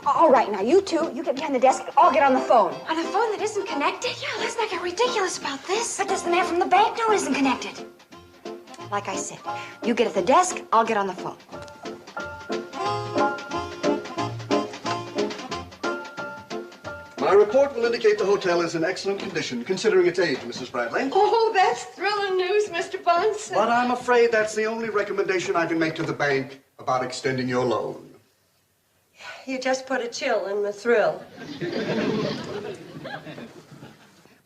All right, now you two, you get behind the desk, I'll get on the phone. On a phone that isn't connected? Yeah, let's not get ridiculous about this. But does the man from the bank know it isn't connected? Like I said, you get at the desk, I'll get on the phone. My report will indicate the hotel is in excellent condition, considering its age, Mrs. Bradley. Oh, that's thrilling news, Mr. Bunce. But I'm afraid that's the only recommendation I can make to the bank about extending your loan. You just put a chill in the thrill.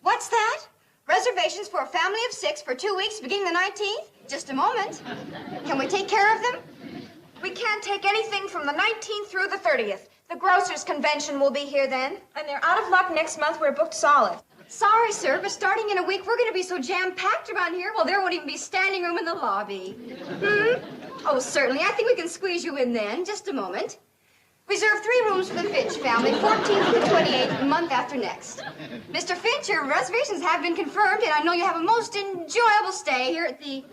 What's that? Reservations for a family of 6 for 2 weeks beginning the 19th? Just a moment. Can we take care of them? We can't take anything from the 19th through the 30th. The grocers' convention will be here then. And they're out of luck next month. We're booked solid. Sorry, sir, but starting in a week, we're going to be so jam-packed around here, well, there won't even be standing room in the lobby. Oh, certainly. I think we can squeeze you in then. Just a moment. Reserve 3 rooms for the Finch family, 14th to the 28th, a month after next. Mr. Finch, your reservations have been confirmed, and I know you have a most enjoyable stay here at the...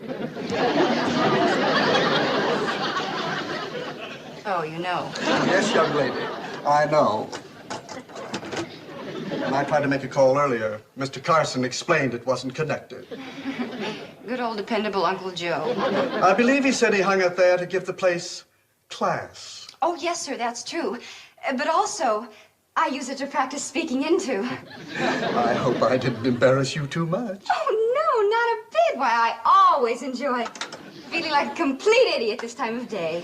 Oh, you know. Yes, young lady, I know. When I tried to make a call earlier, Mr. Carson explained it wasn't connected. Good old dependable Uncle Joe. I believe he said he hung it there to give the place class. Oh, yes, sir, that's true. But also, I use it to practice speaking into. I hope I didn't embarrass you too much. Oh, no, not a bit. Why, I always enjoy feeling like a complete idiot this time of day.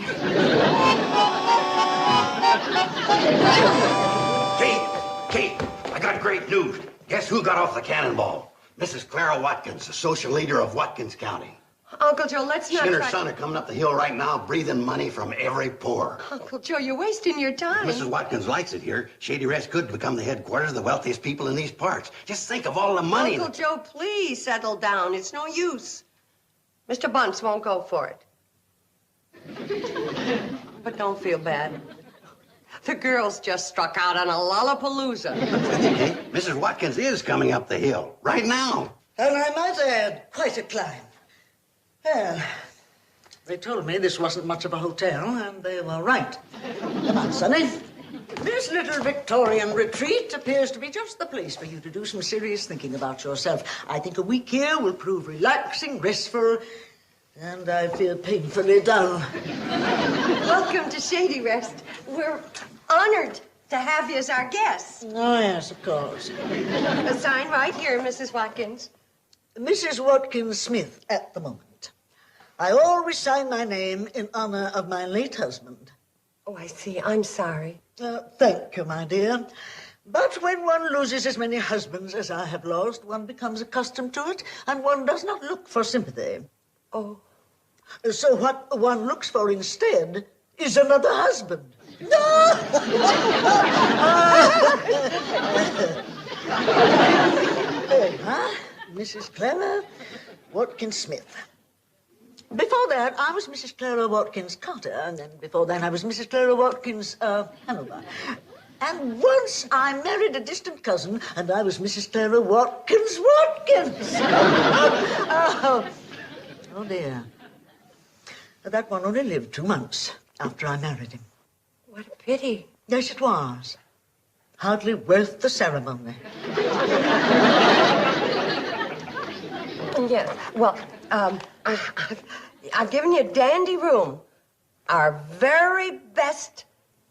Kate, I got great news. Guess who got off the cannonball? Mrs. Clara Watkins, the social leader of Watkins County. Uncle Joe, let's not She and her try... son are coming up the hill right now, breathing money from every pore. Uncle Joe, you're wasting your time. Mrs. Watkins likes it here. Shady Rest could become the headquarters of the wealthiest people in these parts. Just think of all the money... Uncle Joe, please settle down. It's no use. Mr. Bunce won't go for it. But don't feel bad. The girls just struck out on a lollapalooza. Okay, Mrs. Watkins is coming up the hill right now. And I might add, quite a climb. Well, they told me this wasn't much of a hotel, and they were right. Come on, Sonny. This little Victorian retreat appears to be just the place for you to do some serious thinking about yourself. I think a week here will prove relaxing, restful, and I feel painfully dull. Welcome to Shady Rest. We're honored to have you as our guests. Oh, yes, of course. A sign right here, Mrs. Watkins. Mrs. Watkins Smith at the moment. I always sign my name in honor of my late husband. Oh, I see. I'm sorry. Thank you, my dear. But when one loses as many husbands as I have lost, one becomes accustomed to it, and one does not look for sympathy. Oh. So what one looks for instead is another husband. Mrs. Clara Watkins Smith. Before that, I was Mrs. Clara Watkins Carter, and then before that, I was Mrs. Clara Watkins Hanover. And once I married a distant cousin, and I was Mrs. Clara Watkins Watkins. Oh, dear. That one only lived 2 months after I married him. What a pity. Yes, it was. Hardly worth the ceremony. Yeah, well, I've given you a dandy room. Our very best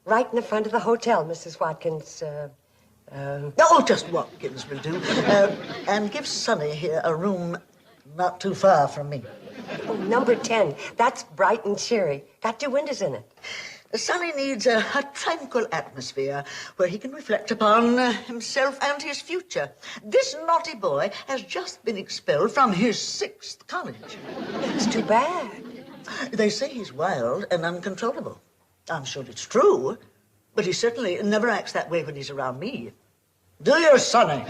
right in the front of the hotel, Mrs. Watkins. Oh, just Watkins will do. And give Sonny here a room not too far from me. Oh, number 10. That's bright and cheery. Got 2 windows in it. Sonny needs a tranquil atmosphere where he can reflect upon himself and his future. This naughty boy has just been expelled from his 6th college. It's too bad. They say he's wild and uncontrollable. I'm sure it's true, but he certainly never acts that way when he's around me. Do you, Sonny?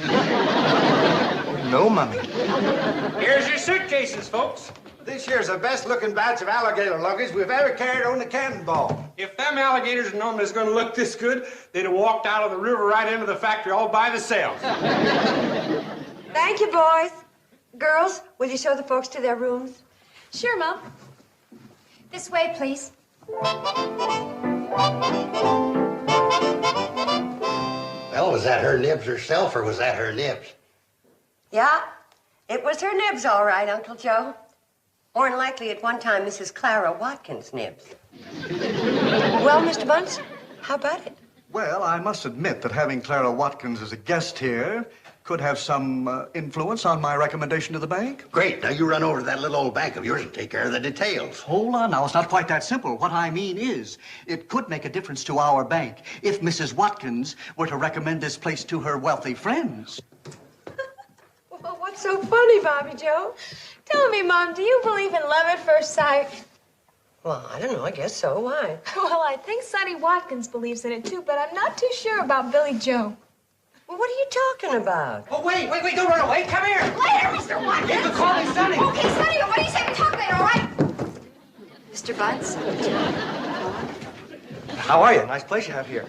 No, Mummy. Here's your suitcases, folks. This here's the best-looking batch of alligator luggage we've ever carried on the cannonball. If them alligators had known it was going to look this good, they'd have walked out of the river right into the factory all by themselves. Thank you, boys. Girls, will you show the folks to their rooms? Sure, Mom. This way, please. Well, was that her nibs herself, or was that her nibs? Yeah, it was her nibs, all right, Uncle Joe. More than likely, at one time, Mrs. Clara Watkins' nibs. Well, Mr. Bunce, how about it? Well, I must admit that having Clara Watkins as a guest here could have some influence on my recommendation to the bank. Great. Now you run over to that little old bank of yours and take care of the details. Hold on now, it's not quite that simple. What I mean is, it could make a difference to our bank if Mrs. Watkins were to recommend this place to her wealthy friends. Well, what's so funny, Bobby Joe? Tell me, Mom, do you believe in love at first sight? Well, I don't know. I guess so. Why? Well, I think Sonny Watkins believes in it, too, but I'm not too sure about Billy Joe. Well, what are you talking about? Oh, wait, don't run away. Come here. Later, Mr. Watkins. You can call me Sonny. Okay, Sonny, what do you say we talk later, all right? Mr. Bunce? How are you? Nice place you have here.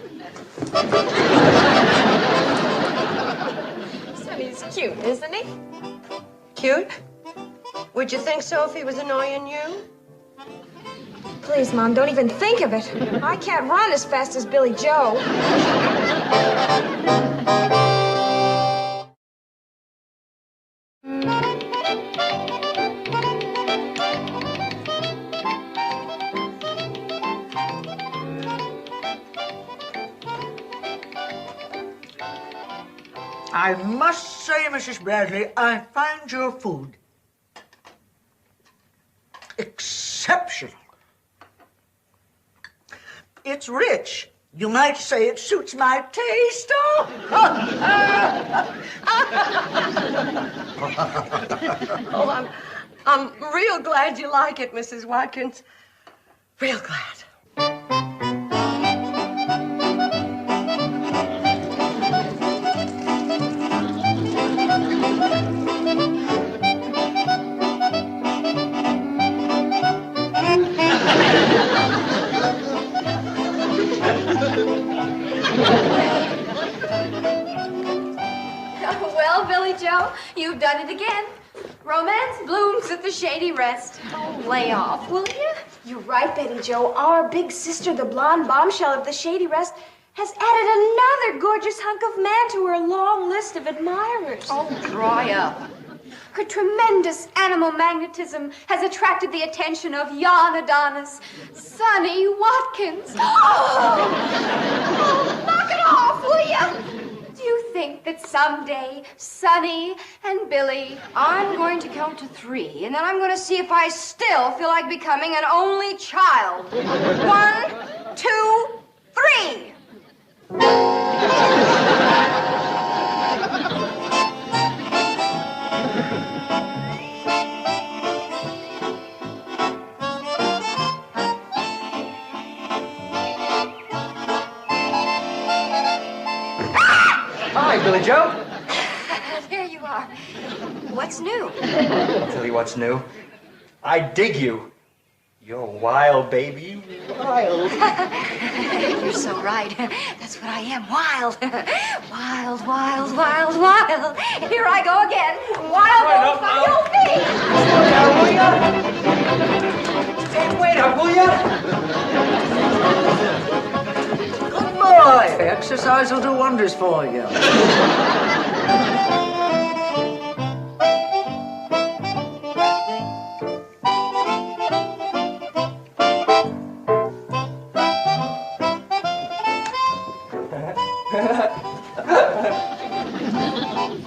Sonny's cute, isn't he? Cute? Would you think so if he was annoying you? Please, Mom, don't even think of it. I can't run as fast as Billy Joe. I must say, Mrs. Bradley, I find your food exceptional. It's rich. You might say it suits my taste. Oh, I'm real glad you like it, Mrs. Watkins. Real glad. Well, Billy Joe, you've done it again. Romance blooms at the shady rest. Oh, lay off, will you? You're right, Betty Joe. Our big sister, the blonde bombshell of the Shady Rest, has added another gorgeous hunk of man to her long list of admirers. Oh, dry up. Her tremendous animal magnetism has attracted the attention of yon Adonis, Sonny Watkins. Oh, knock it off, will you? Do you think that someday Sonny and Billy, I'm going to count to 3, and then I'm going to see if I still feel like becoming an only child. 1, 2, 3. Hi, Billy Joe. There you are. What's new? I'll tell you what's new. I dig you. You're wild, baby. Wild. You're so right. That's what I am. Wild. Wild, wild, wild, wild. Here I go again. Wild old fire, Hey, wait up, will ya? Good boy. Exercise will do wonders for you.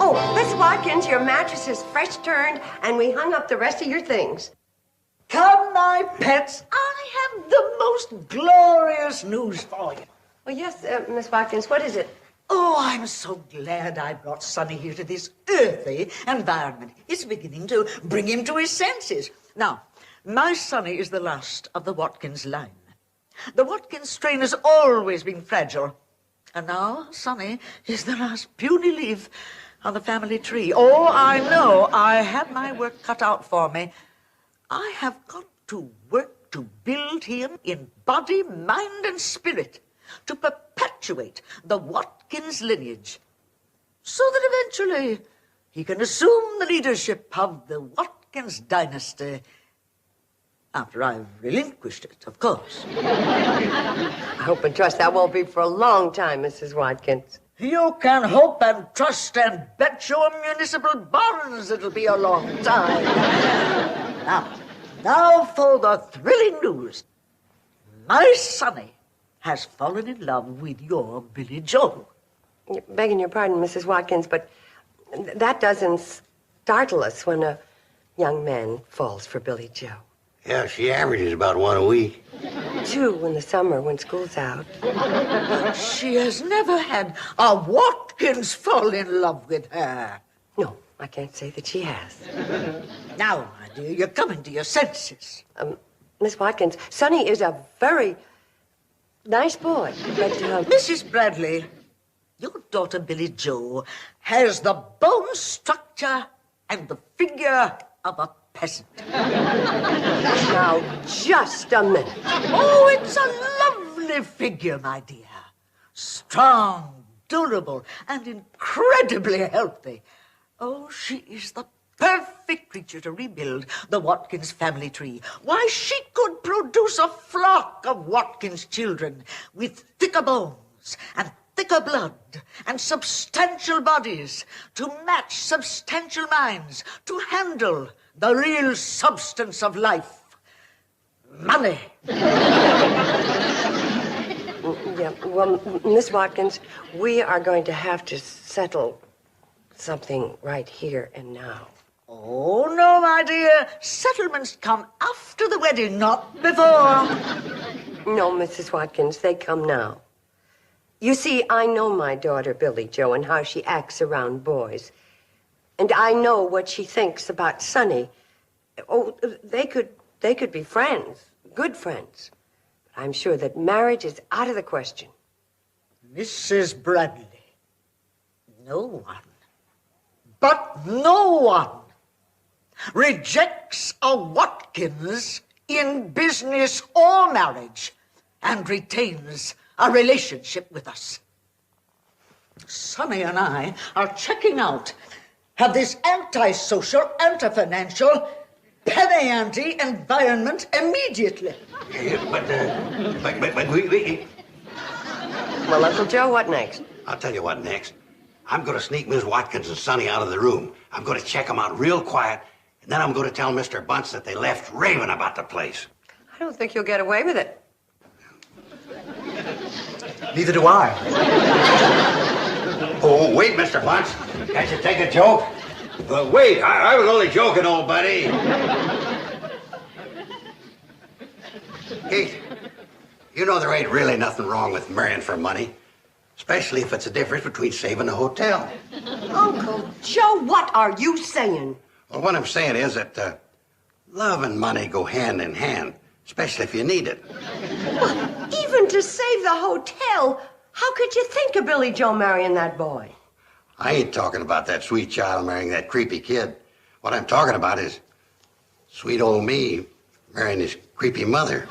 Oh, Miss Watkins, your mattress is fresh turned, and we hung up the rest of your things. Come, my pets, I have the most glorious news for you. Well, yes, Miss Watkins, what is it? Oh, I'm so glad I brought Sonny here to this earthy environment. It's beginning to bring him to his senses. Now, my Sonny is the last of the Watkins line. The Watkins strain has always been fragile. And now Sonny is the last puny leaf on the family tree. Oh, I know I have my work cut out for me. I have got to work to build him in body, mind, and spirit, to perpetuate the Watkins lineage, so that eventually he can assume the leadership of the Watkins dynasty. After I've relinquished it, of course. I hope and trust that won't be for a long time, Mrs. Watkins. You can hope and trust and bet your municipal bonds it'll be a long time. Now for the thrilling news. My Sonny has fallen in love with your Billy Joe. Begging your pardon, Mrs. Watkins, but that doesn't startle us when a young man falls for Billy Joe. Yeah, she averages about one a week. 2 in the summer when school's out. But she has never had a Watkins fall in love with her. No, I can't say that she has. Now, my dear, you're coming to your senses. Miss Watkins, Sonny is a very nice boy, but... Mrs. Bradley, your daughter Billy Joe has the bone structure and the figure of a peasant. Now, just a minute. Oh, it's a lovely figure, my dear. Strong, durable, and incredibly healthy. Oh, she is the perfect creature to rebuild the Watkins family tree. Why, she could produce a flock of Watkins children with thicker bones and thicker blood and substantial bodies to match substantial minds, to handle the real substance of life. Money. Yeah, well, Miss Watkins, we are going to have to settle something right here and now. Oh, no, my dear. Settlements come after the wedding, not before. No, Mrs. Watkins, they come now. You see, I know my daughter, Billy Joe, and how she acts around boys. And I know what she thinks about Sonny. Oh, they could be friends, good friends. But I'm sure that marriage is out of the question. Mrs. Bradley, no one, but no one, rejects a Watkins in business or marriage and retains a relationship with us. Sonny and I are checking out of this antisocial, anti-financial, penny-ante environment immediately. But we... Well, Uncle Joe, what next? I'll tell you what next. I'm going to sneak Miss Watkins and Sonny out of the room. I'm going to check them out real quiet, and then I'm going to tell Mr. Bunce that they left raving about the place. I don't think you'll get away with it. Neither do I. Oh, wait, Mr. Bunce. Can't you take a joke? Wait, I was only joking, old buddy. Kate, you know there ain't really nothing wrong with marrying for money. Especially if it's a difference between saving a hotel. Uncle Joe, what are you saying? Well, what I'm saying is that love and money go hand in hand, especially if you need it. Well, even to save the hotel, how could you think of Billy Joe marrying that boy? I ain't talking about that sweet child marrying that creepy kid. What I'm talking about is sweet old me marrying his creepy mother.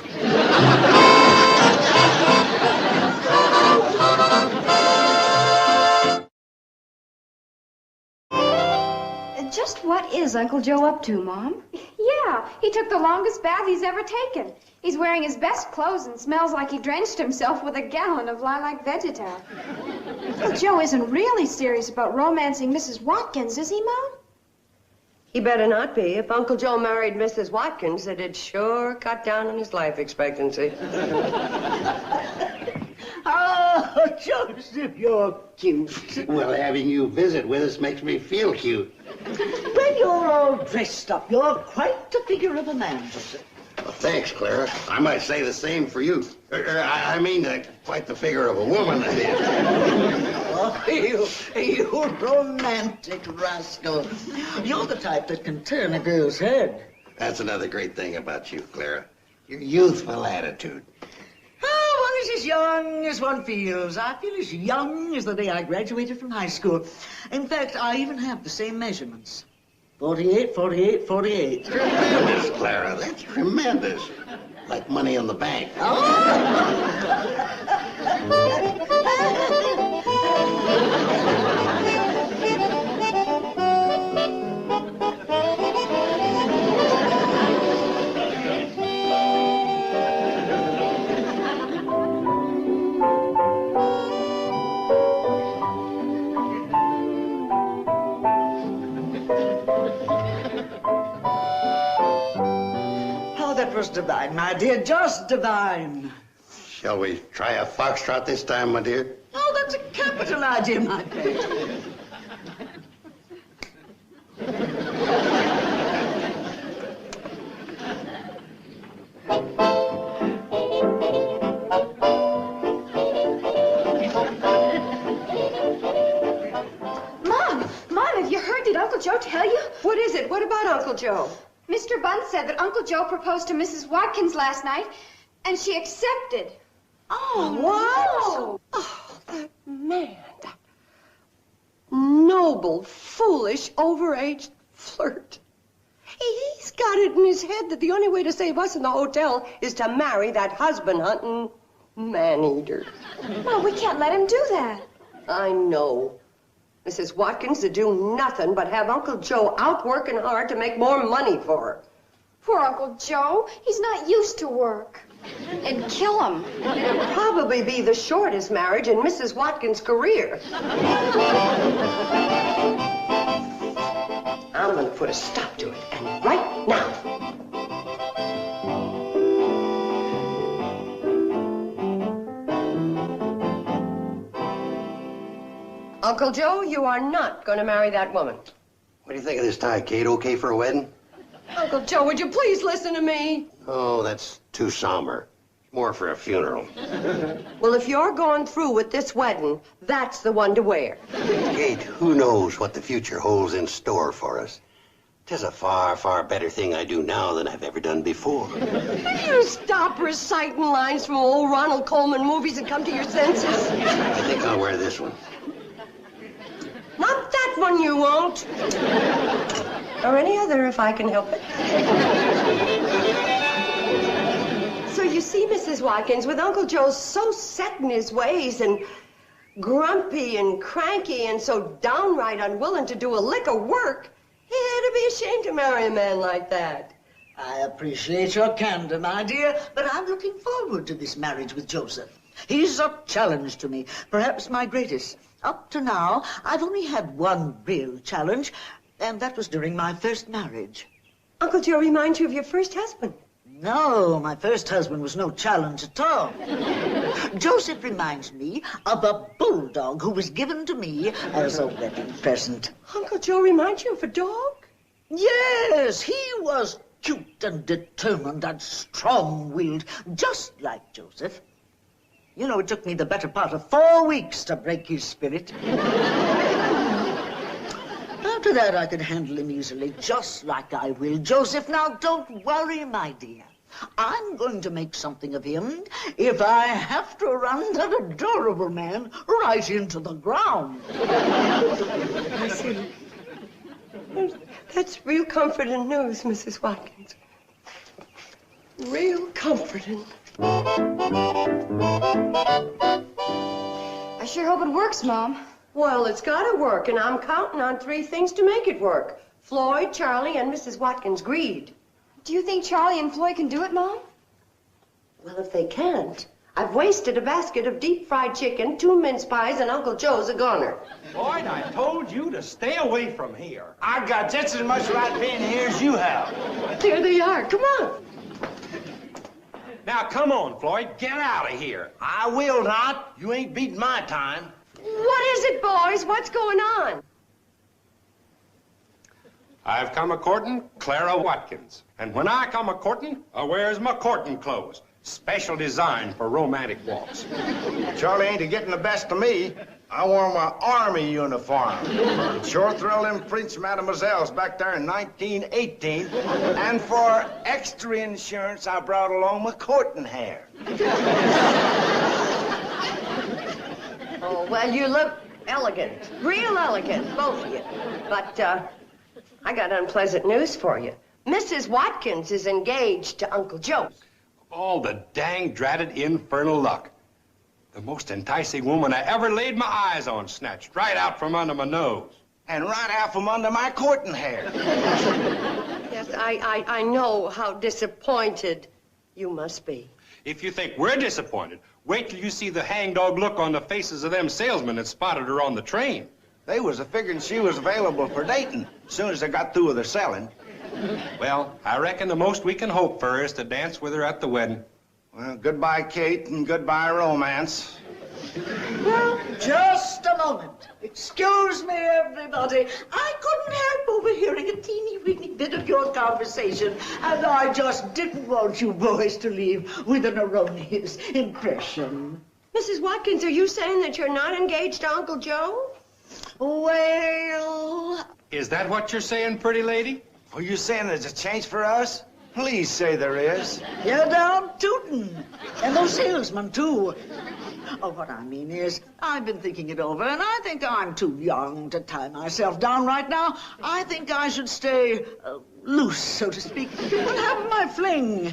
Just what is Uncle Joe up to, Mom? Yeah, he took the longest bath he's ever taken. He's wearing his best clothes and smells like he drenched himself with a gallon of lilac Vegetal. Uncle Joe isn't really serious about romancing Mrs. Watkins, is he, Mom? He better not be. If Uncle Joe married Mrs. Watkins, it'd sure cut down on his life expectancy. Oh, Joseph, you're cute. Well, having you visit with us makes me feel cute. When you're all dressed up, you're quite the figure of a man, Joseph. Well, thanks, Clara. I might say the same for you. I mean, quite the figure of a woman, that is. Oh, you romantic rascal. You're the type that can turn a girl's head. That's another great thing about you, Clara. Your youthful attitude. Oh, one is as young as one feels. I feel as young as the day I graduated from high school. In fact, I even have the same measurements. 48, 48, 48. Tremendous, Clara. That's tremendous. Like money in the bank. was divine, my dear, just divine. Shall we try a foxtrot this time, my dear? Oh, that's a capital idea, my pet. Mom, have you heard? Did Uncle Joe tell you? What is it? What about Uncle Joe? Mr. Bunce said that Uncle Joe proposed to Mrs. Watkins last night, and she accepted. Oh, what? Oh, that man, that noble, foolish, overaged flirt. He's got it in his head that the only way to save us in the hotel is to marry that husband-hunting man-eater. Well, we can't let him do that. I know. Mrs. Watkins to do nothing but have Uncle Joe out working hard to make more money for her. Poor Uncle Joe. He's not used to work. It'd kill him. It'd probably be the shortest marriage in Mrs. Watkins' career. I'm going to put a stop to it, and right now. Uncle Joe, you are not going to marry that woman. What do you think of this tie, Kate? Okay for a wedding? Uncle Joe, would you please listen to me? Oh, that's too somber. More for a funeral. Well, if you're going through with this wedding, that's the one to wear. Kate, who knows what the future holds in store for us? 'Tis a far, far better thing I do now than I've ever done before. You stop reciting lines from old Ronald Colman movies and come to your senses. I think I'll wear this one. Not that one, you won't. Or any other, if I can help it. So you see, Mrs. Watkins, with Uncle Joe so set in his ways and grumpy and cranky and so downright unwilling to do a lick of work, he'd be ashamed to marry a man like that. I appreciate your candor, my dear, but I'm looking forward to this marriage with Joseph. He's a challenge to me, perhaps my greatest. Up to now, I've only had one real challenge, and that was during my first marriage. Uncle Joe reminds you of your first husband. No, my first husband was no challenge at all. Joseph reminds me of a bulldog who was given to me as a wedding present. Uncle Joe reminds you of a dog? Yes, he was cute and determined and strong-willed, just like Joseph. You know, it took me the better part of 4 weeks to break his spirit. After that, I could handle him easily, just like I will Joseph. Now, don't worry, my dear. I'm going to make something of him if I have to run that adorable man right into the ground. I see. That's real comforting news, Mrs. Watkins. Real comforting. I sure hope it works, Mom. Well, it's got to work, and I'm counting on 3 things to make it work. Floyd, Charlie, and Mrs. Watkins' greed. Do you think Charlie and Floyd can do it, Mom? Well, if they can't, I've wasted a basket of deep-fried chicken, 2 mince pies, and Uncle Joe's a goner. Floyd, I told you to stay away from here. I got just as much right being here as you have. There they are. Come on. Now, come on, Floyd. Get out of here. I will not. You ain't beating my time. What is it, boys? What's going on? I've come a-courting Clara Watkins. And when I come a-courting, I wears my courting clothes. Special design for romantic walks. Charlie ain't a-getting the best of me. I wore my army uniform. Sure thrilled them French mademoiselles back there in 1918. And for extra insurance, I brought along my courting hair. Oh, well, you look elegant. Real elegant, both of you. But, I got unpleasant news for you. Mrs. Watkins is engaged to Uncle Joe. All the dang dratted infernal luck. The most enticing woman I ever laid my eyes on snatched right out from under my nose. And right out from under my courting hair. Yes, I know how disappointed you must be. If you think we're disappointed, wait till you see the hangdog look on the faces of them salesmen that spotted her on the train. They was a-figuring she was available for dating as soon as they got through with her selling. Well, I reckon the most we can hope for is to dance with her at the wedding. Well, goodbye, Kate, and goodbye, romance. Well, just a moment. Excuse me, everybody. I couldn't help overhearing a teeny-weeny bit of your conversation, and I just didn't want you boys to leave with an erroneous impression. Mrs. Watkins, are you saying that you're not engaged to Uncle Joe? Well... Is that what you're saying, pretty lady? Are you saying there's a change for us? Please say there is. You're down tootin'. And those salesmen, too. Oh, what I mean is, I've been thinking it over, and I think I'm too young to tie myself down right now. I think I should stay loose, so to speak, and have my fling.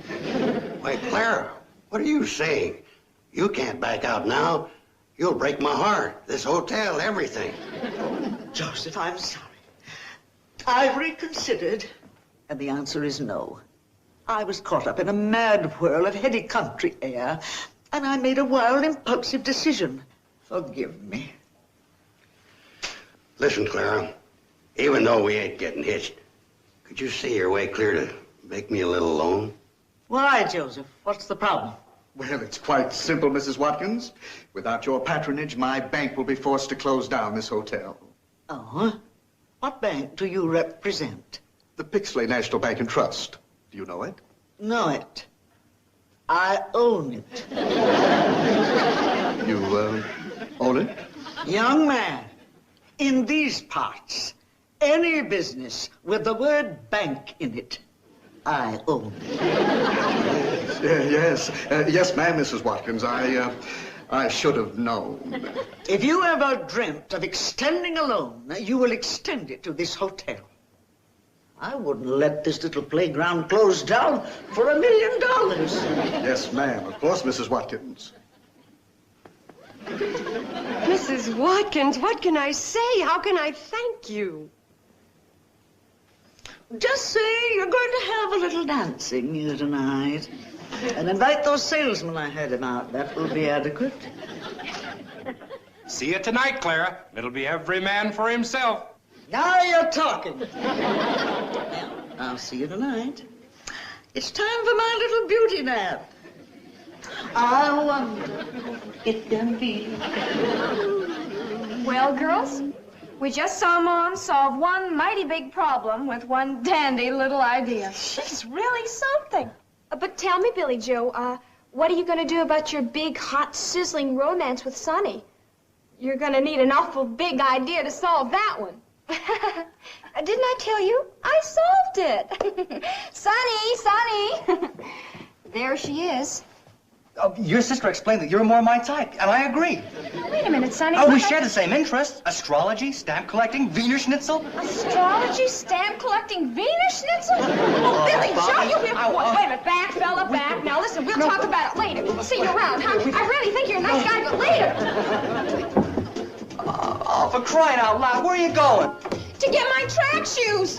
Why, Clara, what are you saying? You can't back out now. You'll break my heart. This hotel, everything. Joseph, I'm sorry. I've reconsidered, and the answer is no. I was caught up in a mad whirl of heady country air, and I made a wild, impulsive decision. Forgive me. Listen, Clara, even though we ain't getting hitched, could you see your way clear to make me a little alone? Why, Joseph? What's the problem? Well, it's quite simple, Mrs. Watkins. Without your patronage, my bank will be forced to close down this hotel. Oh? What bank do you represent? The Pixley National Bank and Trust. Do you know it? Know it. I own it. You, own it? Young man, in these parts, any business with the word bank in it, I own it. Yes, ma'am, Mrs. Watkins. I should have known. If you ever dreamt of extending a loan, you will extend it to this hotel. I wouldn't let this little playground close down for $1 million. Yes, ma'am. Of course, Mrs. Watkins. Mrs. Watkins, what can I say? How can I thank you? Just say you're going to have a little dancing here tonight. And invite those salesmen I heard about. That will be adequate. See you tonight, Clara. It'll be every man for himself. Now you're talking. I'll see you tonight. It's time for my little beauty nap. I wonder if it can be. Well, girls, we just saw Mom solve one mighty big problem with one dandy little idea. She's really something. But tell me, Billy Joe, what are you going to do about your big, hot, sizzling romance with Sonny? You're going to need an awful big idea to solve that one. Didn't I tell you? I solved it. Sonny! There she is. Oh, your sister explained that you're more my type, and I agree. Wait a minute, Sonny. Oh, we share the same interests. Astrology, stamp collecting, Wiener Schnitzel. Astrology, stamp collecting, Wiener Schnitzel? Oh, Billy Joe, you hear? Wait a minute, back, fella, back. Now listen, we'll talk about it later. See you around, huh? I really think you're a nice guy, but later. Oh, for crying out loud, where are you going? To get my track shoes.